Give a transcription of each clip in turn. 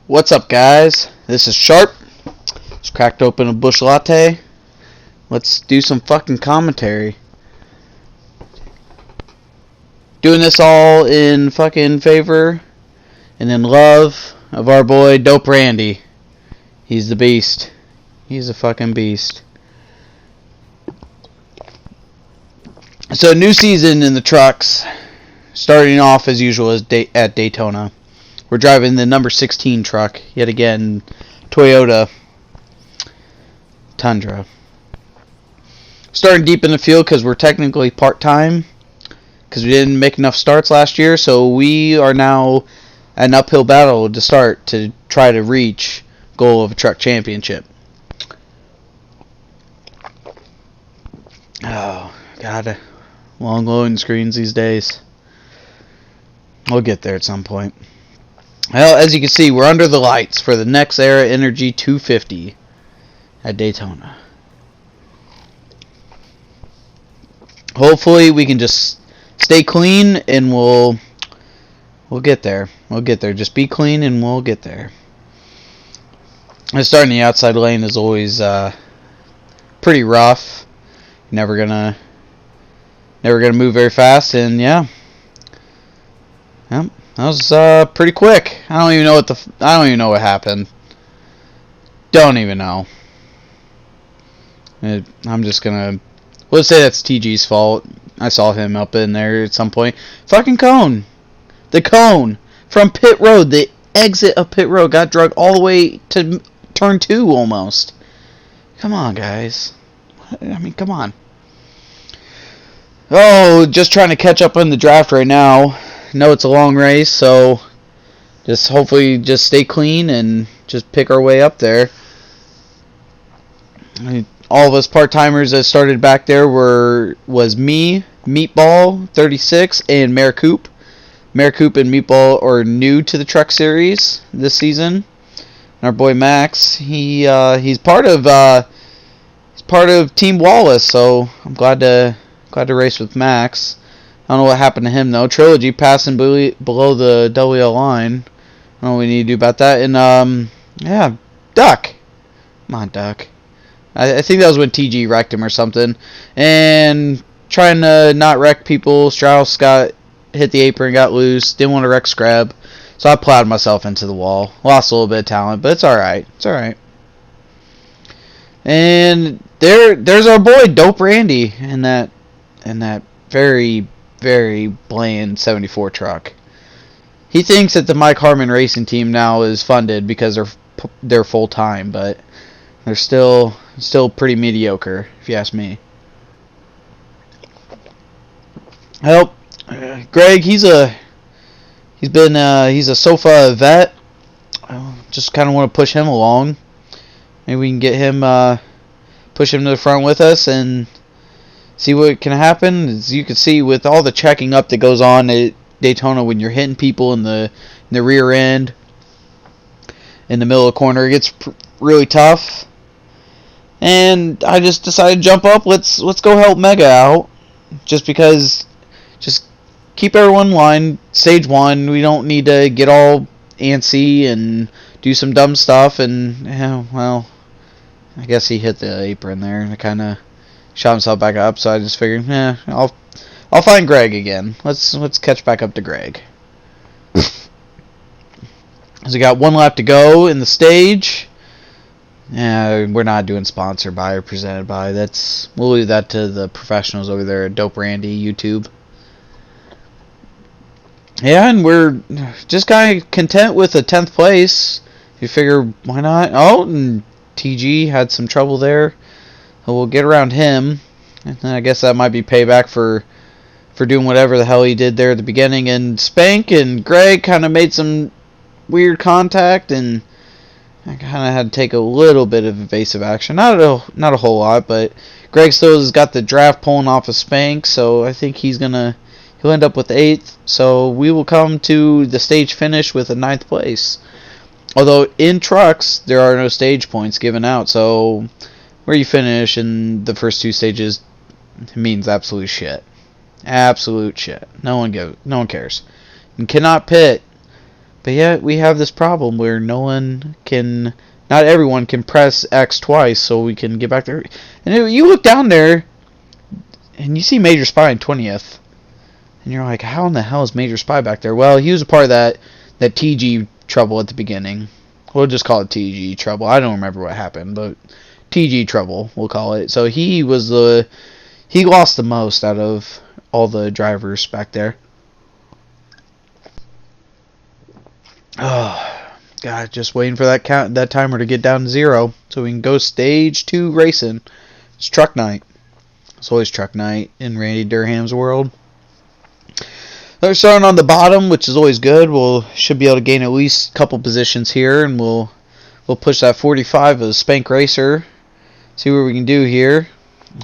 What's up, guys? This is Sharp. Just cracked open a bush latte. Let's do some fucking commentary. Doing this all in fucking favor and in love of our boy Dope Randy. He's the beast. He's a fucking beast. So, new season in the trucks. Starting off as usual at Daytona. We're driving the number 16 truck, yet again, Toyota Tundra. Starting deep in the field because we're technically part-time, because we didn't make enough starts last year, so we are now at an uphill battle to start to try to reach goal of a truck championship. Oh, God. Long loading screens these days. We'll get there at some point. Well, as you can see, we're under the lights for the Next Era Energy 250 at Daytona. Hopefully, we can just stay clean, and we'll get there. We'll get there. Just be clean, and we'll get there. And starting the outside lane is always pretty rough. Never gonna move very fast, and yeah. Yep. That was pretty quick. I don't even know what happened. Don't even know. I'm just gonna let's say that's TG's fault. I saw him up in there at some point. Fucking cone. The cone from pit road. The exit of pit road got dragged all the way to turn 2 almost. Come on, guys. I mean, come on. Oh, just trying to catch up on the draft right now. Know it's a long race, so just hopefully just stay clean and just pick our way up there. All of us part-timers that started back there was me, Meatball 36, and Mayor Coop. Mayor Coop and Meatball are new to the truck series this season. And our boy Max, he's part of Team Wallace, so I'm glad to race with Max. I don't know what happened to him, though. Trilogy passing below the WL line. I don't know what we need to do about that. And, yeah, Duck. Come on, Duck. I think that was when TG wrecked him or something. And trying to not wreck people. Strauss hit the apron, got loose. Didn't want to wreck Scrab. So I plowed myself into the wall. Lost a little bit of talent, but it's alright. It's alright. And there's our boy, Dope Randy, in that very, very bland 74 truck. He thinks that the Mike Harmon racing team now is funded because they're full time, but they're still pretty mediocre, if you ask me. Well, Greg, he's a sofa vet. Just kind of want to push him along. Maybe we can get him push him to the front with us and see what can happen. As you can see, with all the checking up that goes on at Daytona when you're hitting people in the rear end, in the middle of the corner, it gets really tough. And I just decided to jump up. Let's go help Mega out. Just because, just keep everyone in line. Stage 1, we don't need to get all antsy and do some dumb stuff. And, yeah, well, I guess he hit the apron there. And I kind of shot himself back up, so I just figured, I'll find Greg again. Let's catch back up to Greg. So we got one lap to go in the stage. Yeah, we're not doing sponsored by or presented by. We'll leave that to the professionals over there at Dope Randy YouTube. Yeah, and we're just kind of content with a 10th place. You figure, why not? Oh, and TG had some trouble there. We'll get around him. And I guess that might be payback for doing whatever the hell he did there at the beginning. And Spank and Greg kind of made some weird contact, and I kind of had to take a little bit of evasive action. Not a whole lot, but Greg still has got the draft pulling off of Spank, so I think he'll end up with 8th. So we will come to the stage finish with a 9th place. Although in trucks there are no stage points given out, so where you finish in the first 2 stages means absolute shit. Absolute shit. No one cares. You cannot pit But yet we have this problem where not everyone can press X twice so we can get back there. And you look down there and you see Major Spy in 20th. And you're like, how in the hell is Major Spy back there? Well, he was a part of that TG trouble at the beginning. We'll just call it TG trouble. I don't remember what happened, but TG trouble, we'll call it. So he lost the most out of all the drivers back there. Oh, God, just waiting for that timer to get down to 0 so we can go stage 2 racing. It's truck night. It's always truck night in Randy Durham's world. They're starting on the bottom, which is always good. Should be able to gain at least a couple positions here, and we'll push that 45 of Spank Racer. See what we can do here.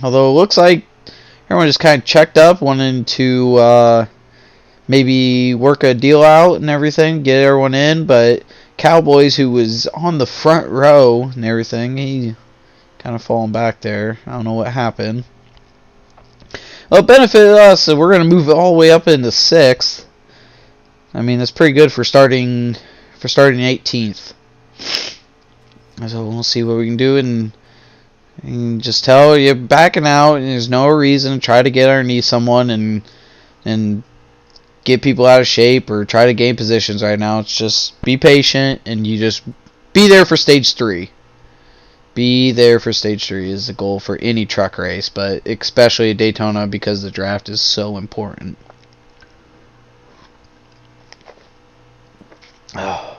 Although it looks like everyone just kind of checked up, wanting to maybe work a deal out and everything, get everyone in. But Cowboys, who was on the front row and everything, he kind of falling back there. I don't know what happened. Well, it benefited us, so we're going to move all the way up into 6th. I mean, that's pretty good for starting 18th. So we'll see what we can do, and just tell you're backing out, and there's no reason to try to get underneath someone and get people out of shape or try to gain positions right now. It's just be patient, and you just be there for stage 3. Be there for stage 3 is the goal for any truck race, but especially at Daytona because the draft is so important. Oh.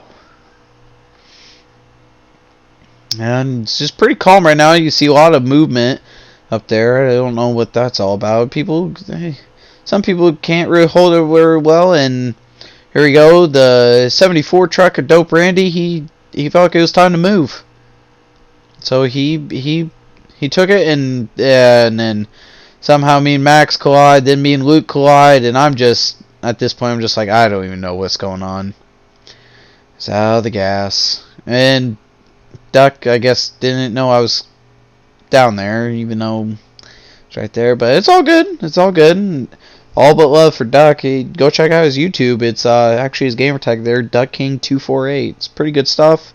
And it's just pretty calm right now. You see a lot of movement up there. I don't know what that's all about. Some people can't really hold it very well, and here we go. The 74 truck of Dope Randy, he felt like it was time to move. So he took it, and then somehow me and Max collide, then me and Luke collide, and at this point I'm just like, I don't even know what's going on. It's out of the gas. And Duck, I guess, didn't know I was down there, even though it's right there. But it's all good. It's all good. All but love for Duck. Go check out his YouTube. It's actually his gamer tag there, DuckKing248. It's pretty good stuff.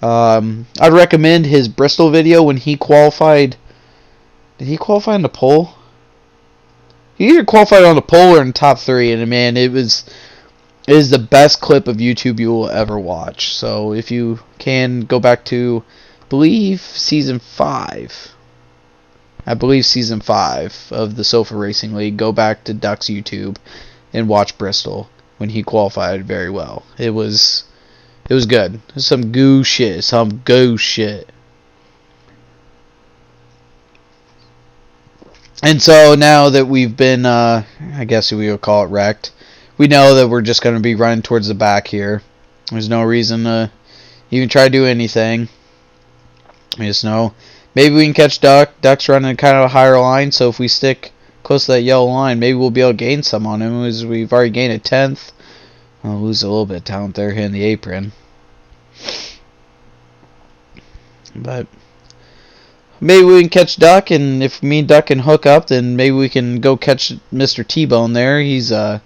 I'd recommend his Bristol video when he qualified. Did he qualify on the pole? He either qualified on the pole or in top 3, and man, it is the best clip of YouTube you will ever watch. So if you can go back to, I believe season 5 of the Sofa Racing League, go back to Duck's YouTube and watch Bristol when he qualified very well. It was good. Some goo shit. And so now that we've been, I guess we would call it wrecked, we know that we're just going to be running towards the back here. There's no reason to even try to do anything. We just know maybe we can catch Duck. Duck's running kind of a higher line, so if we stick close to that yellow line, maybe we'll be able to gain some on him. As we've already gained a 10th. I'll lose a little bit of talent there hitting the apron. But maybe we can catch Duck, and if me and Duck can hook up, then maybe we can go catch Mr. T-Bone there. He's a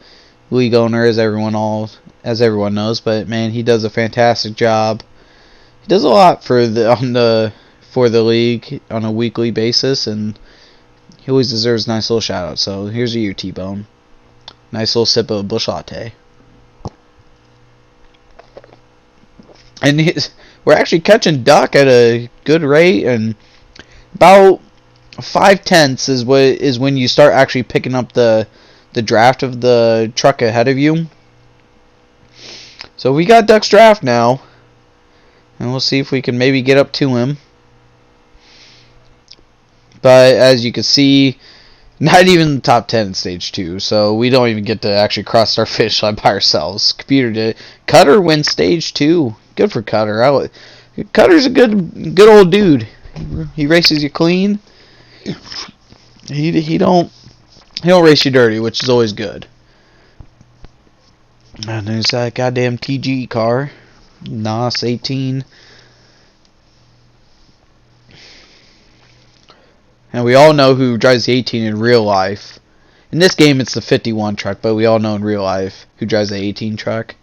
league owner, as everyone knows, but man, he does a fantastic job. He does a lot for the league on a weekly basis, and he always deserves a nice little shout out. So here's you, T-Bone. Nice little sip of Busch Latte. And we're actually catching Duck at a good rate, and about 5/10 is when you start actually picking up the draft of the truck ahead of you. So we got Duck's draft now, and we'll see if we can maybe get up to him. But as you can see, not even the top 10 in stage 2, so we don't even get to actually cross our finish line by ourselves. Computer did. Cutter wins stage 2. Good for Cutter. Cutter's a good old dude. He races you clean. He don't race you dirty, which is always good. And there's that goddamn TG car, NOS 18. And we all know who drives the 18 in real life. In this game, it's the 51 truck, but we all know in real life who drives the 18 truck.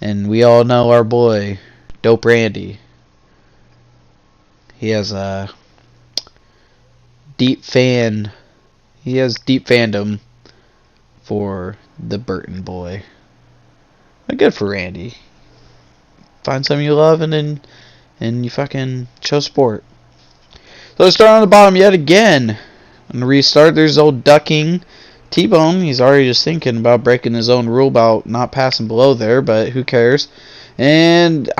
And we all know our boy, Dope Randy. He has a deep fan. He has deep fandom for the Burton boy. But good for Randy. Find something you love and then you fucking show sport. So let's start on the bottom yet again. On the restart, there's old ducking T-Bone. He's already just thinking about breaking his own rule about not passing below there, but who cares? And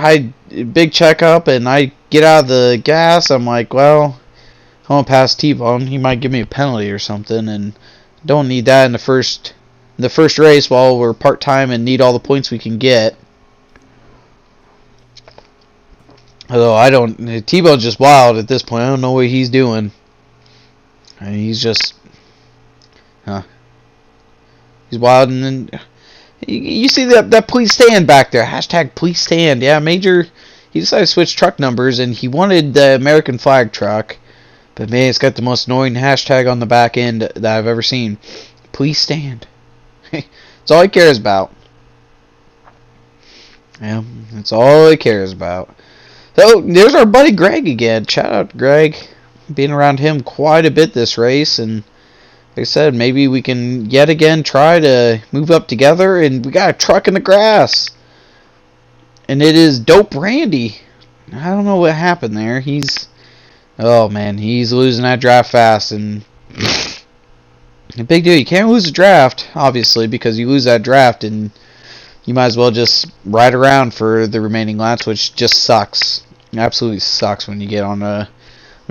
big checkup, and I get out of the gas. I'm like, well, I won't pass T-Bone. He might give me a penalty or something, and don't need that in the first race while we're part-time and need all the points we can get. Although T-Bone's just wild at this point. I don't know what he's doing. I mean, he's just, he's wild. And then you see that please stand back there. Hashtag please stand. Yeah, Major, he decided to switch truck numbers, and he wanted the American flag truck. But man, it's got the most annoying hashtag on the back end that I've ever seen. Please stand. That's all he cares about. Yeah, that's all he cares about. So, there's our buddy Greg again. Shout out to Greg. Being around him quite a bit this race. And like I said, maybe we can yet again try to move up together. And we got a truck in the grass. And it is Dope Randy. I don't know what happened there. Oh man, he's losing that draft fast. And a big deal. You can't lose a draft, obviously, because you lose that draft and you might as well just ride around for the remaining laps, which just sucks. It absolutely sucks when you get on a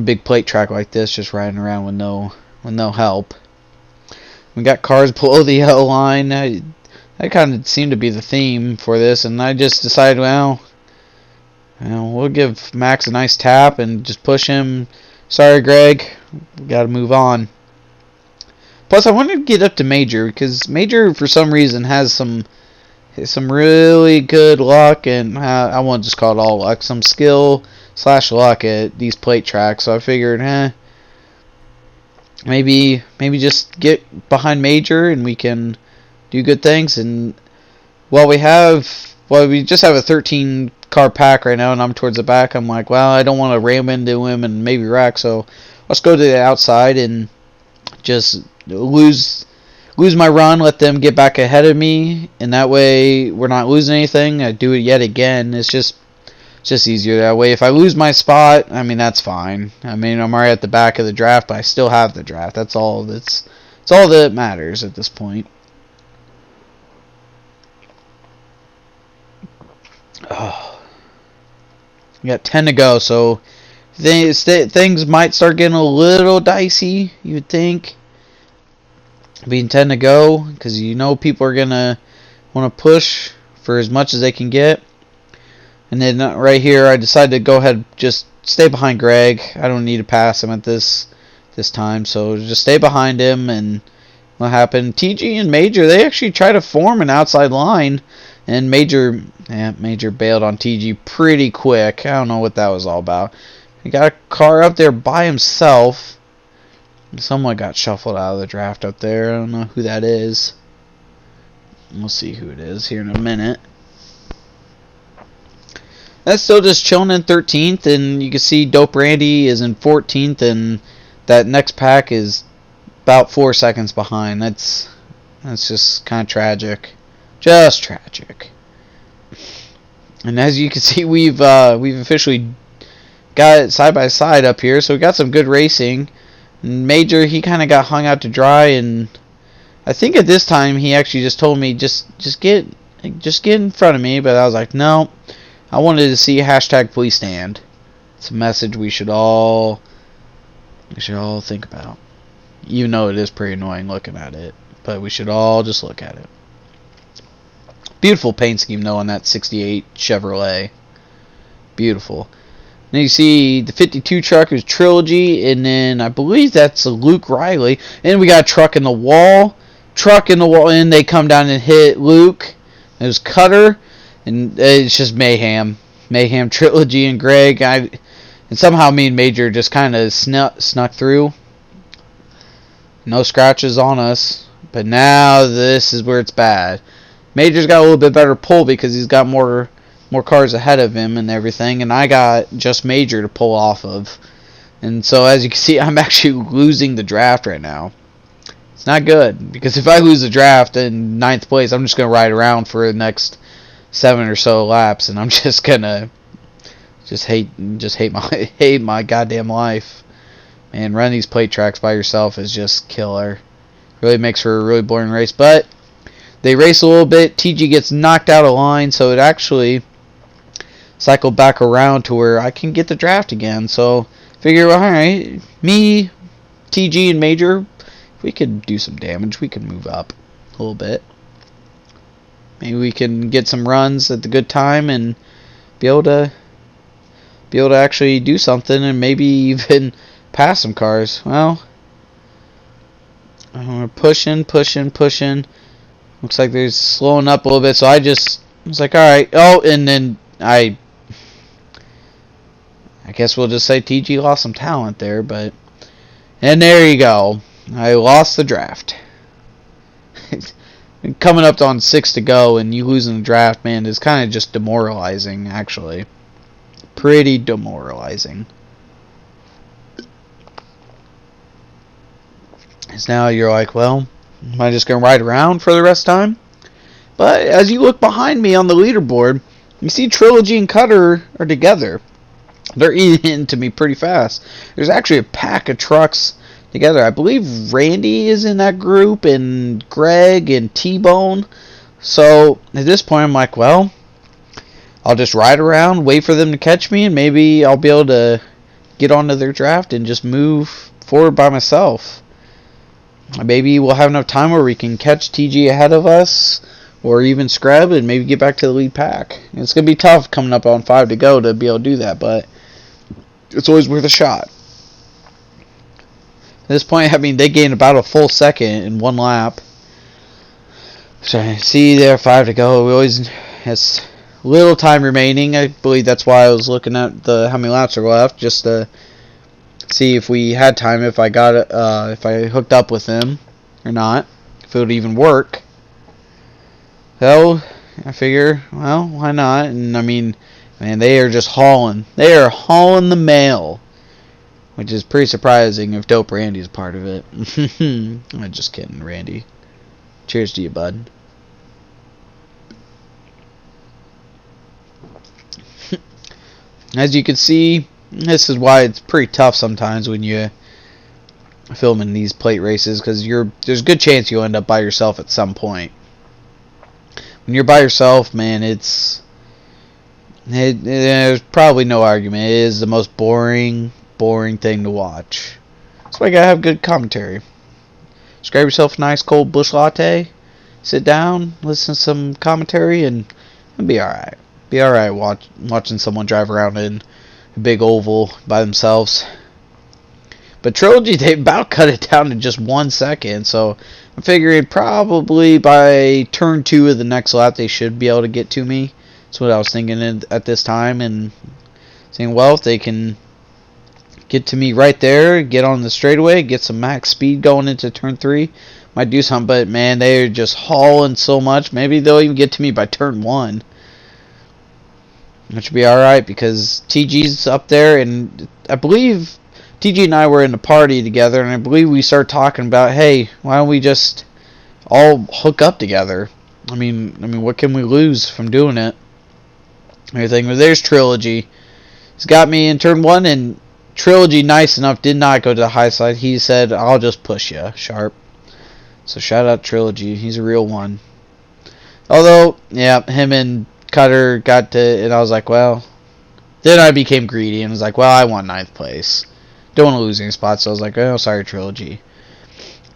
big plate track like this, just riding around with no help. We got cars below the yellow line. That kind of seemed to be the theme for this, and I just decided, well, we'll give Max a nice tap and just push him. Sorry, Greg, we got to move on. Plus, I wanted to get up to Major because Major, for some reason, has some really good luck, and I won't just call it all luck, some skill / luck at these plate tracks. So I figured, maybe just get behind Major and we can do good things. And we just have a 13 car pack right now, and I'm towards the back. I'm like, well, I don't want to ram into him and maybe wreck, so let's go to the outside and just lose my run, let them get back ahead of me, and that way we're not losing anything. I do it yet again. It's just easier that way. If I lose my spot, I mean, that's fine. I mean, I'm already at the back of the draft, but I still have the draft. That's all that matters at this point. Oh. We got 10 to go, so things might start getting a little dicey, you would think. Being 10 to go, because people are going to want to push for as much as they can get. And then right here, I decided to go ahead just stay behind Greg. I don't need to pass him at this time, so just stay behind him. And what happened? TG and Major, they actually tried to form an outside line, and Major bailed on TG pretty quick. I don't know what that was all about. He got a car up there by himself. Someone got shuffled out of the draft up there. I don't know who that is. We'll see who it is here in a minute. That's still just chilling in 13th, and you can see Dope Randy is in 14th, and that next pack is about 4 seconds behind. That's just kind of tragic. Just tragic. And as you can see, we've officially got it side by side up here, so we got some good racing. Major, he kind of got hung out to dry, and I think at this time he actually just told me just get in front of me, but I was like, no, I wanted to see hashtag please stand. It's a message we should all think about. You know, it is pretty annoying looking at it, but we should all just look at it. Beautiful paint scheme though on that 68 Chevrolet. Beautiful. Then you see the 52 truck is Trilogy, and then I believe that's a Luke Riley. And we got a truck in the wall, and they come down and hit Luke. It was Cutter, and it's just mayhem. Trilogy and Greg. And somehow me and Major just kind of snuck through. No scratches on us, but now this is where it's bad. Major's got a little bit better pull because he's got more cars ahead of him and everything, and I got just Major to pull off of. And so as you can see, I'm actually losing the draft right now. It's not good, because if I lose the draft in 9th place, I'm just going to ride around for the next 7 or so laps, and I'm just going to hate my goddamn life. Man, running these plate tracks by yourself is just killer. Really makes for a really boring race, but they race a little bit. TG gets knocked out of line, so it actually cycled back around to where I can get the draft again. So figure, alright, me, TG, and Major, we could do some damage. We could move up a little bit. Maybe we can get some runs at the good time and be able to actually do something and maybe even pass some cars. Well, we're pushing. Looks like they're slowing up a little bit, so I was like, alright. Oh, and then I guess we'll just say TG lost some talent there, but... And there you go. I lost the draft. Coming up on 6 to go and you losing the draft, man, is kind of just demoralizing, actually. Pretty demoralizing. Because now you're like, well, am I just going to ride around for the rest of the time? But as you look behind me on the leaderboard, you see Trilogy and Cutter are together. They're eating into me pretty fast. There's actually a pack of trucks together. I believe Randy is in that group, and Greg and T-Bone. So at this point, I'm like, well, I'll just ride around, wait for them to catch me, and maybe I'll be able to get onto their draft and just move forward by myself. Maybe we'll have enough time where we can catch TG ahead of us, or even Scrub, and maybe get back to the lead pack. It's going to be tough coming up on 5 to go to be able to do that, but it's always worth a shot. At this point, I mean, they gained about a full second in 1 lap. So, see there, 5 to go. We always has little time remaining. I believe that's why I was looking at how many laps are left, just to see if we had time, if I got it, if I hooked up with them or not, if it would even work. So I figure, well, why not? And I mean, man, they are just hauling. They are hauling the mail, which is pretty surprising if Dope Randy is part of it. I'm just kidding, Randy. Cheers to you, bud. As you can see, this is why it's pretty tough sometimes when you film in these plate races, because there's a good chance you'll end up by yourself at some point. When you're by yourself, man, there's probably no argument. It is the most boring thing to watch. That's why you gotta have good commentary. Just grab yourself a nice cold bush latte, sit down, listen to some commentary, and it'll be alright. Be alright watching someone drive around in a big oval by themselves. But Trilogy, they about cut it down to just 1 second, so I'm figuring probably by turn 2 of the next lap they should be able to get to me. That's what I was thinking at this time, and saying, well, if they can get to me right there, get on the straightaway, get some max speed going into turn 3, might do something. But man, they're just hauling so much. Maybe they'll even get to me by turn 1. Which would be alright, because TG's up there, and I believe TG and I were in a party together, and I believe we started talking about, hey, why don't we just all hook up together? I mean, what can we lose from doing it? Everything. But there's Trilogy. He's got me in turn 1, and Trilogy, nice enough, did not go to the high side. He said, I'll just push you, Sharp. So shout out Trilogy. He's a real one. Although, yeah, him and Cutter got to, and I was like, well, then I became greedy and was like, well, I want 9th place. Don't want to lose any spots, so I was like, oh, sorry, Trilogy.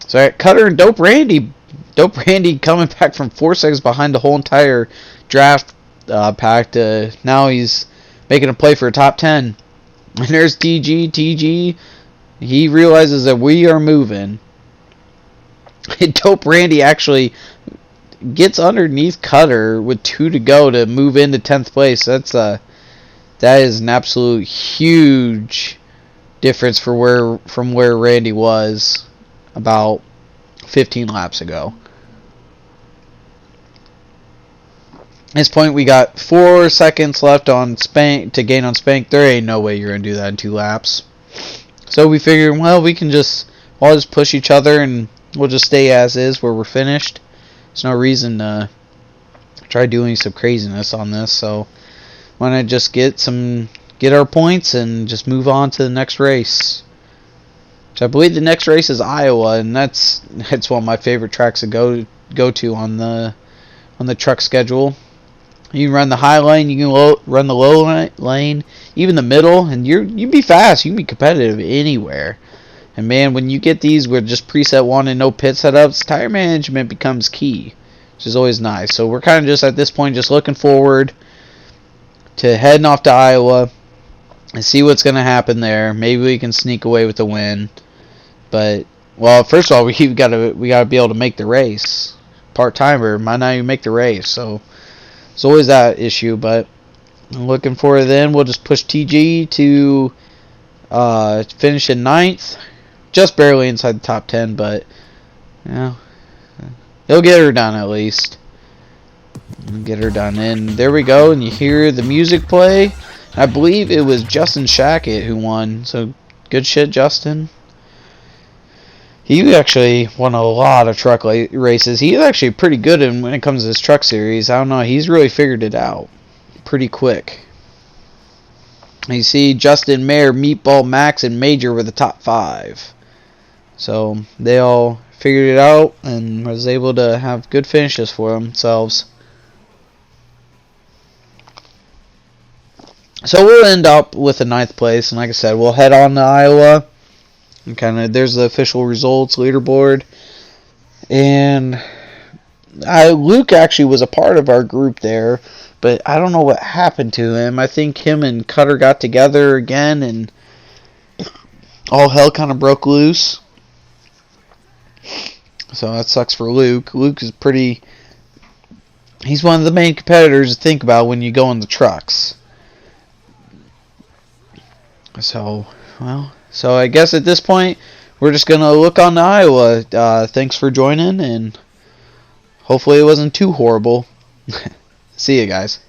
So Cutter and Dope Randy coming back from 4 seconds behind the whole entire draft pack to now he's making a play for a top 10. And there's TG. He realizes that we are moving. And Dope Randy actually gets underneath Cutter with 2 to go to move into 10th place. That is an absolute huge difference from where Randy was about 15 laps ago. At this point, we got 4 seconds left on Spank to gain on Spank. There ain't no way you're gonna do that in 2 laps. So we figured, well, we can all just push each other and we'll just stay as is where we're finished. There's no reason to try doing some craziness on this. So why not just get our points and just move on to the next race? Which I believe the next race is Iowa, and that's one of my favorite tracks to go to on the truck schedule. You can run the high lane, you can run the low lane, even the middle, and you'd be fast. You can be competitive anywhere. And man, when you get these with just preset 1 and no pit setups, tire management becomes key, which is always nice. So we're kind of just at this point just looking forward to heading off to Iowa and see what's going to happen there. Maybe we can sneak away with the win. But well, first of all, we got to be able to make the race. Part-timer might not even make the race, so it's always that issue. But I'm looking for it then. We'll just push TG to finish in 9th. Just barely inside the top 10, but you know, he'll get her done at least. Get her done. And there we go, and you hear the music play. I believe it was Justin Shackett who won, so good shit, Justin. He actually won a lot of truck races. He's actually pretty good when it comes to this truck series. I don't know. He's really figured it out pretty quick. You see Justin, Mayer, Meatball, Max, and Major were the top 5. So they all figured it out and was able to have good finishes for themselves. So we'll end up with a 9th place. And like I said, we'll head on to Iowa. And there's the official results leaderboard, and Luke actually was a part of our group there, but I don't know what happened to him. I think him and Cutter got together again, and all hell kind of broke loose. So that sucks for Luke. Luke is he's one of the main competitors to think about when you go in the trucks. So I guess at this point, we're just going to look on to Iowa. Thanks for joining, and hopefully it wasn't too horrible. See you guys.